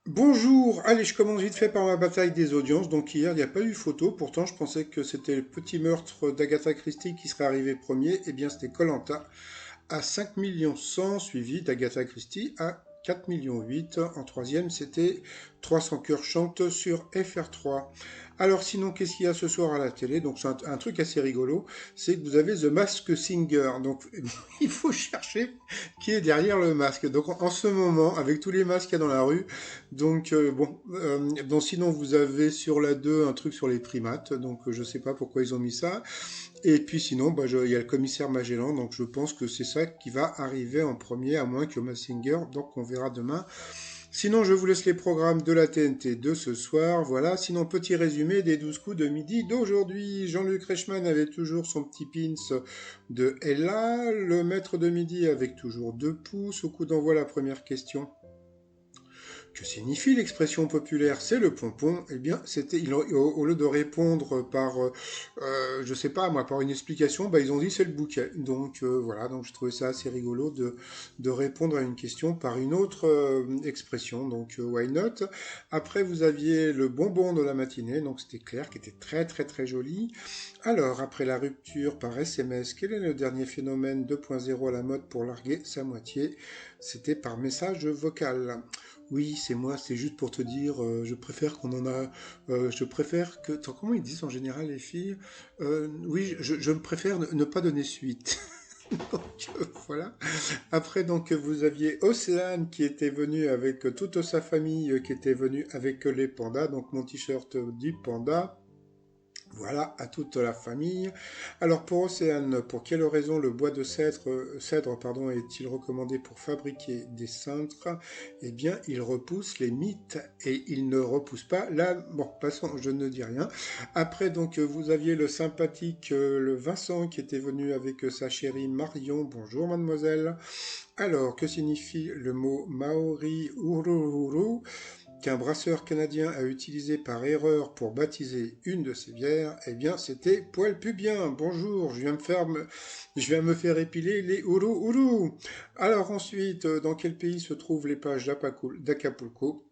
Bonjour, allez, je commence vite fait par ma bataille des audiences. Donc hier, il n'y a pas eu photo, pourtant je pensais que c'était le petit meurtre d'Agatha Christie qui serait arrivé premier. Eh bien, c'était koh à 5 millions 100, suivi d'Agatha Christie à 4 millions 8. En troisième, c'était 300 cœurs chantent sur FR3. Alors sinon, qu'est-ce qu'il y a ce soir à la télé? Donc c'est un truc assez rigolo, c'est que vous avez The Mask Singer. Donc il faut chercher qui est derrière le masque. Donc en ce moment, avec tous les masques qu'il y a dans la rue, donc sinon vous avez sur la 2 un truc sur les primates. Donc je sais pas pourquoi ils ont mis ça. Et puis sinon, il y a le commissaire Magellan, donc je pense que c'est ça qui va arriver en premier, à moins que Massinger, donc on verra demain. Sinon, je vous laisse les programmes de la TNT de ce soir, voilà. Sinon, petit résumé des 12 coups de midi d'aujourd'hui. Jean-Luc Reichmann avait toujours son petit pins de Ella, le maître de midi avec toujours 2 pouces. Au coup d'envoi, la première question. Que signifie l'expression populaire? C'est le pompon. Eh bien, au lieu de répondre par, je sais pas moi, par une explication, ils ont dit c'est le bouquet. Donc voilà, donc je trouvais ça assez rigolo de répondre à une question par une autre expression. Donc why not? Après, vous aviez le bonbon de la matinée, donc c'était Claire qui était très très très joli. Alors, après la rupture par SMS, quel est le dernier phénomène 2.0 à la mode pour larguer sa moitié? C'était par message vocal. Oui, c'est moi, c'est juste pour te dire, je préfère qu'on en a, je préfère que, attends, comment ils disent en général les filles? Oui, je me préfère ne pas donner suite. Donc voilà. Après donc vous aviez Océane qui était venue avec toute sa famille, qui était venue avec les pandas, donc mon t-shirt dit panda. Voilà, à toute la famille. Alors pour Océane, pour quelle raison le bois de cèdre pardon, est-il recommandé pour fabriquer des cintres? Eh bien, il repousse les mythes et il ne repousse pas la... Bon, passons, je ne dis rien. Après, donc, vous aviez le sympathique le Vincent qui était venu avec sa chérie Marion. Bonjour, mademoiselle. Alors, que signifie le mot Maori Ururu qu'un brasseur canadien a utilisé par erreur pour baptiser une de ses bières? Eh bien, c'était Poil Pubien. Bonjour, je viens me faire épiler les Uru Uru. Alors ensuite, dans quel pays se trouvent les plages d'Acapulco?